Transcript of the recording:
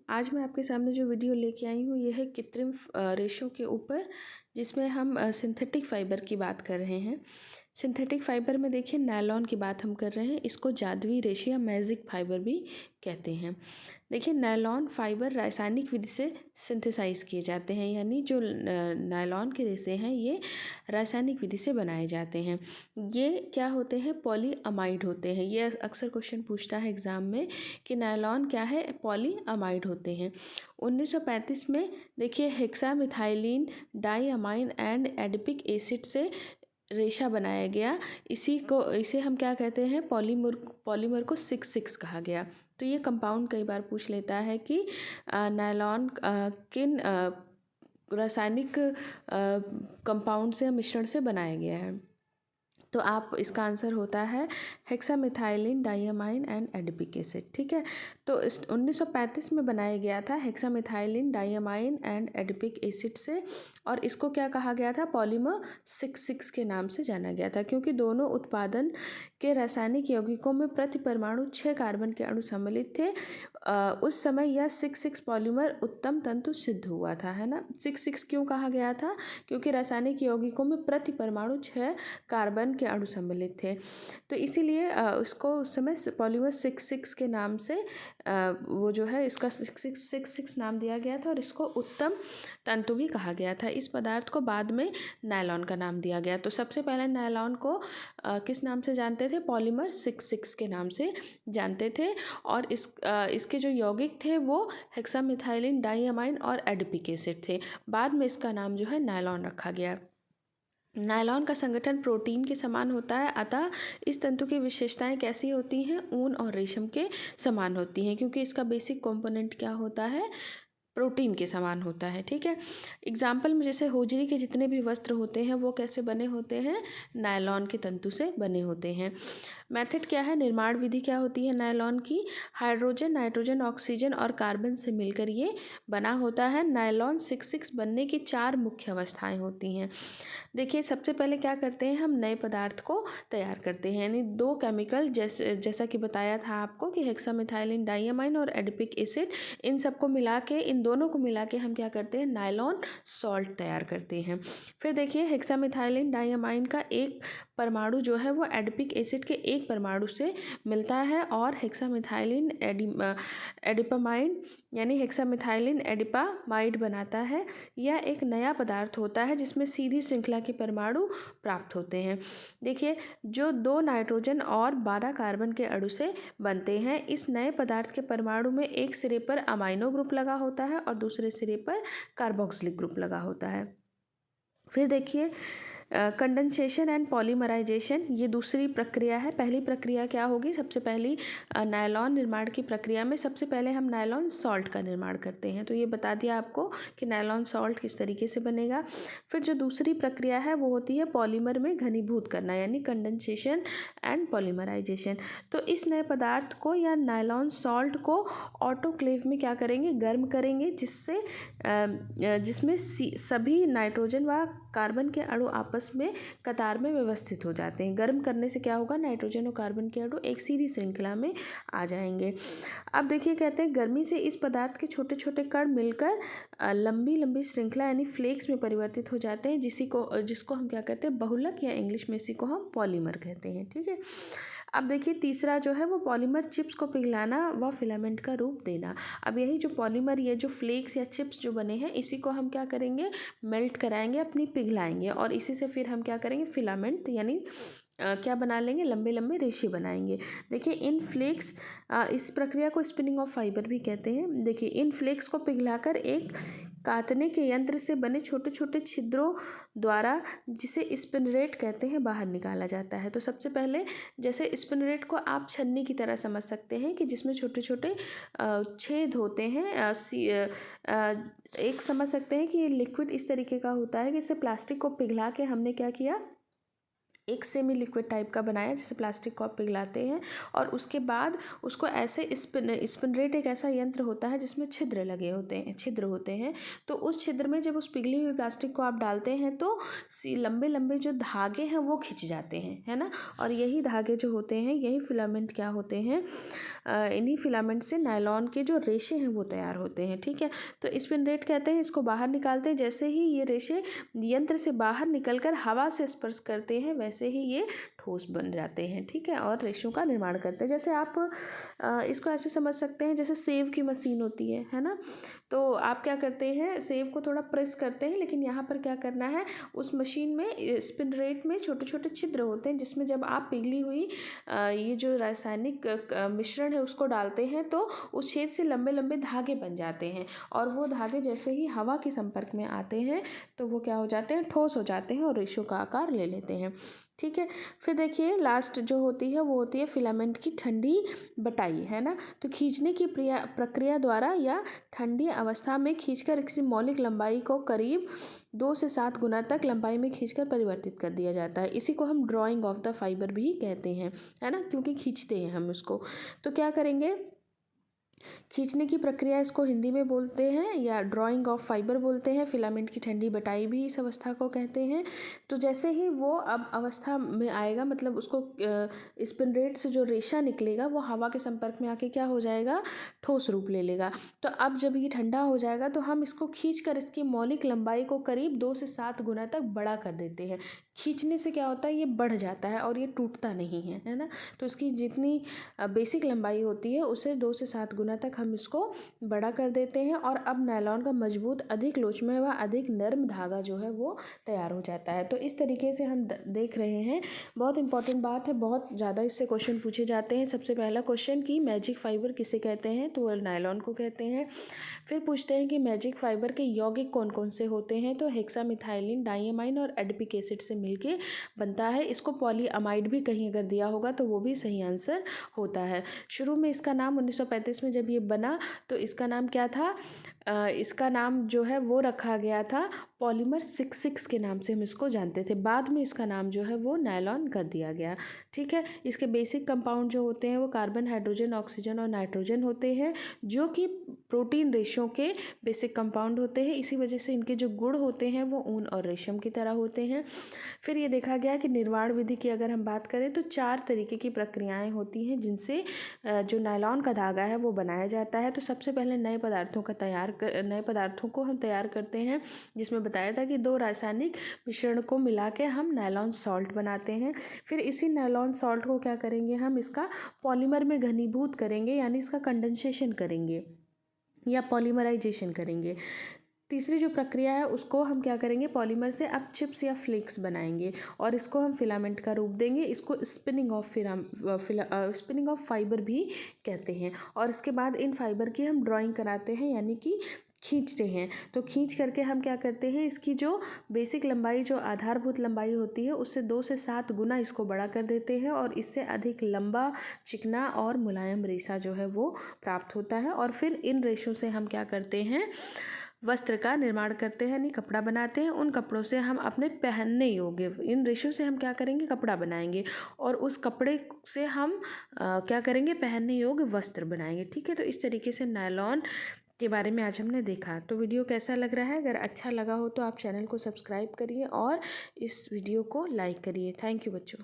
आज मैं आपके सामने जो वीडियो लेके आई हूँ ये है कृत्रिम रेशों के ऊपर, जिसमें हम सिंथेटिक फाइबर की बात कर रहे हैं। सिंथेटिक फाइबर में देखिए नायलॉन की बात हम कर रहे हैं। इसको जादुई रेशे या मैजिक फाइबर भी कहते हैं। देखिए नायलॉन फाइबर रासायनिक विधि से सिंथेसाइज किए जाते हैं, यानी जो नायलॉन के रेशे हैं ये रासायनिक विधि से बनाए जाते हैं। ये क्या होते हैं? पॉलीअमाइड होते हैं। ये अक्सर क्वेश्चन पूछता है एग्ज़ाम में कि नायलॉन क्या है? पॉलीअमाइड होते हैं। 1935 में देखिए hexamethylene diamine and adipic acid से रेशा बनाया गया। इसे हम क्या कहते हैं? पॉलीमर को 6,6 कहा गया। तो ये कंपाउंड कई बार पूछ लेता है कि नायलॉन किन रासायनिक कंपाउंड से मिश्रण से बनाया गया है। तो आप इसका आंसर होता है hexamethylene diamine and adipic acid. ठीक है, तो इस 1935 में बनाया गया था hexamethylene diamine and adipic acid से, और इसको क्या कहा गया था? पॉलीमर 6,6 के नाम से जाना गया था, क्योंकि दोनों उत्पादन के रासायनिक यौगिकों में प्रति परमाणु 6 कार्बन के अणु सम्मिलित थे। उस समय यह 6,6 पॉलीमर उत्तम तंतु सिद्ध हुआ था, है ना। 6,6 क्यों कहा गया था? क्योंकि रासायनिक यौगिकों में प्रति परमाणु 6 कार्बन के अणु सम्मिलित थे, तो इसीलिए उसको उस समय पॉलीमर 6,6 के नाम से वो जो है इसका 6,6 नाम दिया गया था, और इसको उत्तम तंतु भी कहा गया था। इस पदार्थ को बाद में नायलॉन का नाम दिया गया। तो सबसे पहले नायलॉन को किस नाम से जानते थे? पॉलीमर 6,6 के नाम से जानते थे, और इसके जो यौगिक थे वो हेक्सामिथाइलिन डाइअमाइन और एडिपिक एसिड थे। बाद में इसका नाम जो है नायलॉन रखा गया। नायलॉन का संगठन प्रोटीन के समान होता है, अतः इस तंतु की विशेषताएं कैसी होती हैं? ऊन और रेशम के समान होती हैं, क्योंकि इसका बेसिक कंपोनेंट क्या होता है? प्रोटीन के समान होता है। ठीक है, एग्जाम्पल में जैसे होजरी के जितने भी वस्त्र होते हैं वो कैसे बने होते हैं? नायलॉन के तंतु से बने होते हैं। मेथड क्या है? निर्माण विधि क्या होती है नायलॉन की? हाइड्रोजन, नाइट्रोजन, ऑक्सीजन और कार्बन से मिलकर ये बना होता है। नायलॉन 6,6 बनने की 4 मुख्य अवस्थाएं होती हैं। देखिए सबसे पहले क्या करते हैं? हम नए पदार्थ को तैयार करते हैं, यानी 2 केमिकल जैसा कि बताया था आपको कि हेक्सामिथाइलिन डाइअमाइन और एडिपिक एसिड, इन सबको मिला के, इन दोनों को मिला के हम क्या करते हैं? नायलॉन सॉल्ट तैयार करते हैं। फिर देखिए हेक्सामिथाइलिन डाइअमाइन का एक परमाणु जो है वो एडिपिक एसिड के एक परमाणु से मिलता है, और हेक्सामिथाइलिन एडिपामाइन यानी हेक्सामिथाइलिन एडिपामाइड बनाता है। यह एक नया पदार्थ होता है जिसमें सीधी श्रृंखला के परमाणु प्राप्त होते हैं। देखिए जो 2 नाइट्रोजन और 12 कार्बन के अणु से बनते हैं। इस नए पदार्थ के परमाणु में एक सिरे पर अमाइनो ग्रुप लगा होता है और दूसरे सिरे पर कार्बोक्सिलिक ग्रुप लगा होता है। फिर देखिए कंडेंसेशन एंड पॉलीमराइजेशन, ये दूसरी प्रक्रिया है। पहली प्रक्रिया क्या होगी? सबसे पहली नायलॉन निर्माण की प्रक्रिया में सबसे पहले हम नायलॉन सॉल्ट का निर्माण करते हैं। तो ये बता दिया आपको कि नायलॉन सॉल्ट किस तरीके से बनेगा। फिर जो दूसरी प्रक्रिया है वो होती है पॉलीमर में घनीभूत करना, यानी कंडेंसेशन एंड पॉलीमराइजेशन। तो इस नए पदार्थ को या नायलॉन सॉल्ट को ऑटोक्लेव में क्या करेंगे? गर्म करेंगे, जिसमें सभी नाइट्रोजन व कार्बन के अणु आपस में कतार में व्यवस्थित हो जाते हैं। गर्म करने से क्या होगा? नाइट्रोजन और कार्बन के अणु एक सीधी श्रृंखला में आ जाएंगे। अब देखिए कहते हैं गर्मी से इस पदार्थ के छोटे छोटे कण मिलकर लंबी लंबी श्रृंखला यानी फ्लेक्स में परिवर्तित हो जाते हैं, जिसको हम क्या कहते हैं? बहुलक, या इंग्लिश में इसी को हम पॉलीमर कहते हैं। ठीक है, अब देखिए तीसरा जो है वो पॉलीमर चिप्स को पिघलाना व फिलामेंट का रूप देना। अब यही जो पॉलीमर, ये जो फ्लेक्स या चिप्स जो बने हैं, इसी को हम क्या करेंगे? मेल्ट कराएंगे, अपनी पिघलाएंगे, और इसी से फिर हम क्या करेंगे? फिलामेंट यानी क्या बना लेंगे? लंबे लंबे रेशे बनाएंगे। देखिए इन फ्लेक्स, इस प्रक्रिया को स्पिनिंग ऑफ फाइबर भी कहते हैं। देखिए इन फ्लेक्स को पिघलाकर एक काटने के यंत्र से बने छोटे छोटे छिद्रों द्वारा, जिसे स्पिनरेट कहते हैं, बाहर निकाला जाता है। तो सबसे पहले जैसे स्पिनरेट को आप छन्नी की तरह समझ सकते हैं कि जिसमें छोटे छोटे छेद होते हैं। एक समझ सकते हैं कि ये लिक्विड इस तरीके का होता है कि इसे प्लास्टिक को पिघला के हमने क्या किया? एक सेमी लिक्विड टाइप का बनाया जैसे प्लास्टिक को आप पिघलाते हैं, और उसके बाद उसको ऐसे स्पिनरेट एक ऐसा यंत्र होता है जिसमें छिद्र होते हैं। तो उस छिद्र में जब उस पिघली हुई प्लास्टिक को आप डालते हैं तो लंबे लंबे जो धागे हैं वो खिंच जाते हैं, है ना। और यही धागे जो होते हैं, यही फिलामेंट क्या होते हैं, इन्हीं फिलामेंट से नायलॉन के जो रेशे हैं वो तैयार होते हैं, ठीक है। तो स्पिनरेट कहते हैं, इसको बाहर निकालते हैं। जैसे ही ये रेशे यंत्र से बाहर निकलकर हवा से स्पर्श करते हैं वैसे ही ये ठोस बन जाते हैं, ठीक है, और रेशों का निर्माण करते हैं। जैसे आप इसको ऐसे समझ सकते हैं जैसे सेव की मशीन होती है ना। तो आप क्या करते हैं, सेव को थोड़ा प्रेस करते हैं, लेकिन यहाँ पर क्या करना है, उस मशीन में स्पिनरेट में छोटे छोटे छिद्र होते हैं जिसमें जब आप पिघली हुई ये जो रासायनिक मिश्रण है उसको डालते हैं तो उस छेद से लंबे लंबे धागे बन जाते हैं, और वो धागे जैसे ही हवा के संपर्क में आते हैं तो वो क्या हो जाते हैं, ठोस हो जाते हैं और रेशों का आकार ले लेते हैं, ठीक है। फिर देखिए लास्ट जो होती है वो होती है फिलामेंट की ठंडी बटाई, है ना। तो खींचने की प्रक्रिया द्वारा या ठंडी अवस्था में खींचकर किसी मौलिक लंबाई को करीब 2 से 7 गुना तक लंबाई में खींचकर परिवर्तित कर दिया जाता है। इसी को हम ड्राइंग ऑफ द फाइबर भी कहते हैं, है ना, क्योंकि खींचते हैं हम उसको। तो क्या करेंगे, खींचने की प्रक्रिया इसको हिंदी में बोलते हैं या ड्राइंग ऑफ फाइबर बोलते हैं। फिलामेंट की ठंडी बटाई भी इस अवस्था को कहते हैं। तो जैसे ही वो अब अवस्था में आएगा, मतलब उसको स्पिनरेट से जो रेशा निकलेगा वो हवा के संपर्क में आके क्या हो जाएगा, ठोस रूप ले लेगा। तो अब जब ये ठंडा हो जाएगा तो हम इसको खींच कर इसकी मौलिक लंबाई को करीब 2 से 7 गुना तक बड़ा कर देते हैं। खींचने से क्या होता है, ये बढ़ जाता है और ये टूटता नहीं है ना। तो इसकी जितनी बेसिक लंबाई होती है उससे 2 से 7 गुना तक हम इसको बड़ा कर देते हैं, और अब नायलॉन का मजबूत, अधिक लोचमे व अधिक नर्म धागा जो है वो तैयार हो जाता है। तो इस तरीके से हम देख रहे हैं, बहुत इंपॉर्टेंट बात है, बहुत ज़्यादा इससे क्वेश्चन पूछे जाते हैं। सबसे पहला क्वेश्चन कि मैजिक फाइबर किसे कहते हैं, तो नायलॉन को कहते हैं। फिर पूछते हैं कि मैजिक फाइबर के यौगिक कौन कौन से होते हैं, तो हेक्सामिथाइलिन, डाइअमाइन और एडिपिक एसिड से मिलके बनता है। इसको पॉलीअमाइड भी कहीं अगर दिया होगा तो वो भी सही आंसर होता है। शुरू में इसका नाम 1935 में जब ये बना तो इसका नाम क्या था, इसका नाम जो है वो रखा गया था पॉलीमर 66 के नाम से हम इसको जानते थे। बाद में इसका नाम जो है वो नायलॉन कर दिया गया, ठीक है। इसके बेसिक कंपाउंड जो होते हैं वो कार्बन, हाइड्रोजन, ऑक्सीजन और नाइट्रोजन होते हैं, जो कि प्रोटीन रेशों के बेसिक कंपाउंड होते हैं। इसी वजह से इनके जो गुण होते हैं वो ऊन और रेशम की तरह होते हैं। फिर ये देखा गया कि निर्माण विधि की अगर हम बात करें तो 4 तरीके की प्रक्रियाएं होती हैं जिनसे जो नायलॉन का धागा है वो बनाया जाता है। तो सबसे पहले नए पदार्थों को हम तैयार करते हैं, जिसमें बताया था कि 2 रासायनिक मिश्रण को मिला के हम नायलॉन सॉल्ट बनाते हैं। फिर इसी नायलॉन सॉल्ट को क्या करेंगे, हम इसका पॉलीमर में घनीभूत करेंगे, यानी इसका कंडेंसेशन करेंगे या पॉलीमराइजेशन करेंगे। तीसरी जो प्रक्रिया है उसको हम क्या करेंगे, पॉलीमर से अब चिप्स या फ्लेक्स बनाएंगे और इसको हम फिलामेंट का रूप देंगे। इसको स्पिनिंग ऑफ फाइबर भी कहते हैं। और इसके बाद इन फाइबर की हम ड्राइंग कराते हैं, यानी कि खींचते हैं। तो खींच करके हम क्या करते हैं, इसकी जो बेसिक लंबाई, जो आधारभूत लंबाई होती है उससे 2 से 7 गुना इसको बड़ा कर देते हैं, और इससे अधिक लंबा, चिकना और मुलायम रेशा जो है वो प्राप्त होता है। और फिर इन रेशों से हम क्या करते हैं, वस्त्र का निर्माण करते हैं, यानी कपड़ा बनाते हैं। उन कपड़ों से हम अपने पहनने योग्य, इन रेशों से हम क्या करेंगे, कपड़ा बनाएंगे, और उस कपड़े से हम क्या करेंगे, पहनने योग्य वस्त्र बनाएंगे, ठीक है। तो इस तरीके से नायलॉन के बारे में आज हमने देखा। तो वीडियो कैसा लग रहा है, अगर अच्छा लगा हो तो आप चैनल को सब्सक्राइब करिए और इस वीडियो को लाइक करिए। थैंक यू बच्चों।